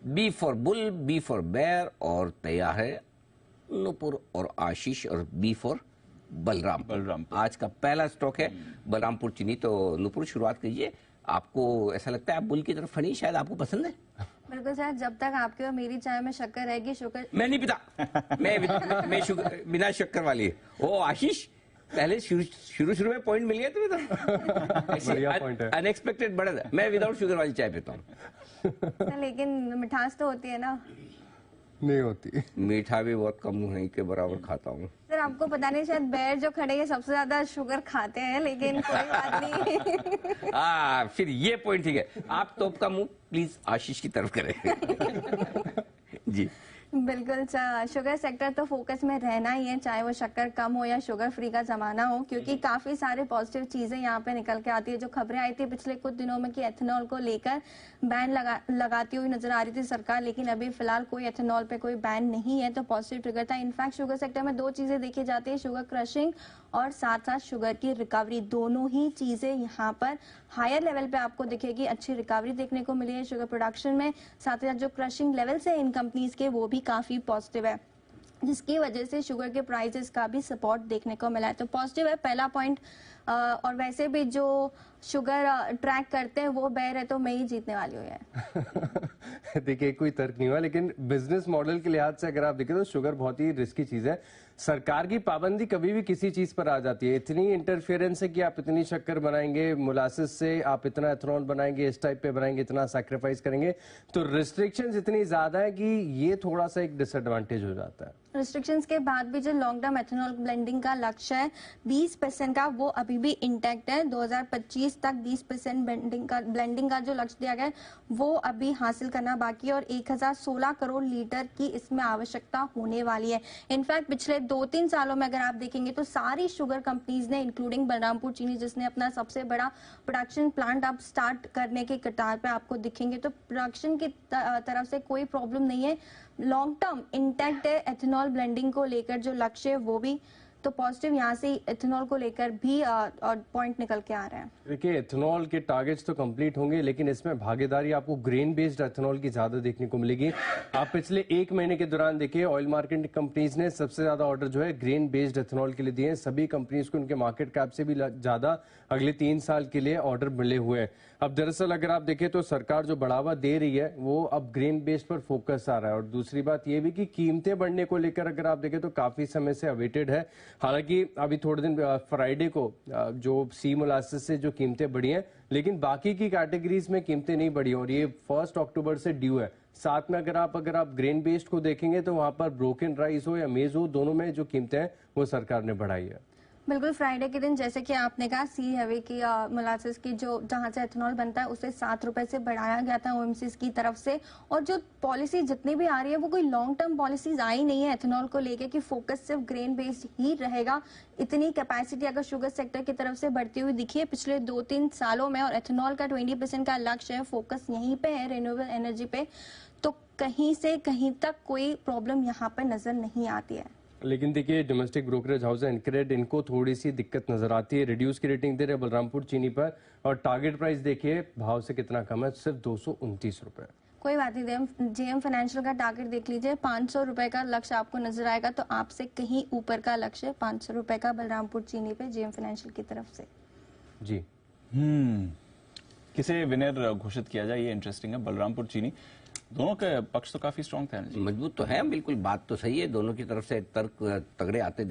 B for bull, B for bear, और तैयार है नुपुर और आशीष, और बी फॉर बलरामपुर। आज का पहला स्टॉक है बलरामपुर चीनी। तो नुपुर शुरुआत कीजिए। आपको ऐसा लगता है आप बुल की तरफ फनी, शायद आपको पसंद है? बिल्कुल सर, जब तक आपके और मेरी चाय में शक्कर रहेगी, शुगर मैं नहीं पीता, मैं शुगर बिना शक्कर वाली। ओ आशीष, पहले शुरू में पॉइंट मिल गया तुम्हें तो। बढ़िया पॉइंट है, अनएक्सपेक्टेड बढ़ा। मैं विदाउट शुगर वाली चाय पीता हूँ। लेकिन मिठास तो होती है ना? नहीं होती। मीठा भी बहुत कम नहीं के बराबर खाता हूँ सर। आपको पता नहीं, शायद बैर जो खड़े हैं सबसे ज्यादा शुगर खाते हैं, लेकिन कोई बात नहीं। फिर ये पॉइंट ठीक है। आप तोप का मुंह प्लीज आशीष की तरफ करें। जी बिल्कुल सर, शुगर सेक्टर तो फोकस में रहना ही है, चाहे वो शक्कर कम हो या शुगर फ्री का जमाना हो, क्योंकि काफी सारे पॉजिटिव चीजें यहाँ पे निकल के आती है। जो खबरें आई थी पिछले कुछ दिनों में कि एथेनॉल को लेकर बैन लगाती हुई नजर आ रही थी सरकार, लेकिन अभी फिलहाल कोई एथेनॉल पे कोई बैन नहीं है, तो पॉजिटिव ट्रिगर था। इनफैक्ट शुगर सेक्टर में दो चीजें देखी जाती है, शुगर क्रशिंग और साथ साथ शुगर की रिकवरी। दोनों ही चीजें यहाँ पर हायर लेवल पे आपको दिखेगी, अच्छी रिकवरी देखने को मिली है शुगर प्रोडक्शन में। साथ ही साथ जो क्रशिंग लेवल्स है इन कंपनीज के, वो भी काफी पॉजिटिव है, जिसकी वजह से शुगर के प्राइसेस का भी सपोर्ट देखने को मिला है। तो पॉजिटिव है पहला पॉइंट। और वैसे भी जो शुगर ट्रैक करते हैं वो बैर है, तो मैं ही जीतने वाली हूँ यार। देखिए कोई तर्क नहीं हुआ, लेकिन बिजनेस मॉडल के लिहाज से अगर आप देखें तो शुगर बहुत ही रिस्की चीज है। सरकार की पाबंदी कभी भी किसी चीज पर आ जाती है। इतनी इंटरफेरेंस है कि आप इतनी शक्कर बनाएंगे, मोलासिस से आप इतना एथेनॉल बनाएंगे, इस टाइप पे बनाएंगे, इतना सैक्रिफाइस करेंगे, तो रिस्ट्रिक्शंस इतनी ज्यादा है कि ये थोड़ा सा एक डिसएडवांटेज हो जाता है। रिस्ट्रिक्शंस के बाद भी जो लॉन्ग टर्म एथेनॉल ब्लेंडिंग का लक्ष्य है 20% का, वो अभी भी इंटैक्ट है। 2025 तक 20% ब्लेंडिंग का जो लक्ष्य दिया गया है वो अभी हासिल करना बाकी है, और 1016 करोड़ लीटर की इसमें आवश्यकता होने वाली है। इनफैक्ट पिछले 2-3 सालों में अगर आप देखेंगे तो सारी शुगर कंपनीज ने, इंक्लूडिंग बलरामपुर चीनी जिसने अपना सबसे बड़ा प्रोडक्शन प्लांट अब स्टार्ट करने के कतार पे आपको दिखेंगे, तो प्रोडक्शन की तरफ से कोई प्रॉब्लम नहीं है। लॉन्ग टर्म इंटैक्ट है एथेनॉल ब्लेंडिंग को लेकर जो लक्ष्य है वो भी, तो पॉजिटिव यहाँ से एथेनॉल को लेकर भी पॉइंट निकल के आ रहे हैं। देखिए एथेनॉल के टारगेट्स तो कंप्लीट होंगे, लेकिन इसमें भागीदारी आपको ग्रेन बेस्ड एथेनॉल की ज्यादा देखने को मिलेगी। आप पिछले 1 महीने के दौरान देखिए ऑयल मार्केटिंग कंपनीज ने सबसे ज्यादा ऑर्डर जो है ग्रेन बेस्ड एथेनॉल के लिए दिए हैं। सभी कंपनीज को उनके मार्केट कैप से भी ज्यादा अगले 3 साल के लिए ऑर्डर मिले हुए हैं। अब दरअसल अगर आप देखें तो सरकार जो बढ़ावा दे रही है वो अब ग्रेन बेस्ड पर फोकस आ रहा है। और दूसरी बात ये भी कि कीमतें बढ़ने को लेकर अगर आप देखें तो काफी समय से अवेटेड है। हालांकि अभी थोड़े दिन फ्राइडे को जो सी मोलासिस से जो कीमतें बढ़ी हैं, लेकिन बाकी की कैटेगरीज में कीमतें नहीं बढ़ी, और ये 1 अक्टूबर से ड्यू है। साथ में अगर आप ग्रेन बेस्ड को देखेंगे तो वहां पर ब्रोकन राइस हो या मेज हो, दोनों में जो कीमतें हैं वो सरकार ने बढ़ाई है। बिल्कुल, फ्राइडे के दिन जैसे कि आपने कहा सी हैवी की मोलासिस की जो जहां से एथेनॉल बनता है उसे 7 रुपए से बढ़ाया गया था ओएमसीज की तरफ से। और जो पॉलिसी जितनी भी आ रही है वो कोई लॉन्ग टर्म पॉलिसीज आई नहीं है एथेनॉल को लेके कि फोकस सिर्फ ग्रेन बेस्ड ही रहेगा। इतनी कैपेसिटी अगर शुगर सेक्टर की तरफ से बढ़ती हुई दिखी है पिछले 2-3 सालों में, और एथेनॉल का 20% का लक्ष्य है, फोकस यहीं पे है रिन्यूएबल एनर्जी पे, तो कहीं से कहीं तक कोई प्रॉब्लम यहाँ पे नजर नहीं आती है। लेकिन देखिए डोमेस्टिक ब्रोकरेज हाउस इनक्रेड, इनको थोड़ी सी दिक्कत नजर आती है। रिड्यूस की रेटिंग दे रहे बलरामपुर चीनी पर, और टारगेट प्राइस देखिए भाव से कितना कम है, सिर्फ 229 रुपए। कोई बात नहीं, जेएम फाइनेंशियल का टारगेट देख लीजिए, 500 रुपए का लक्ष्य आपको नजर आएगा, तो आपसे कहीं ऊपर का लक्ष्य 500 रुपए का बलरामपुर चीनी पे जेएम फाइनेंशियल की तरफ से। जी किसे विनर घोषित किया जाए, ये इंटरेस्टिंग है। बलरामपुर चीनी, दोनों के पक्ष तो काफी स्ट्रांग थे, मजबूत तो है, बिल्कुल बात तो सही है, दोनों की तरफ से तर्क तगड़े आते दिख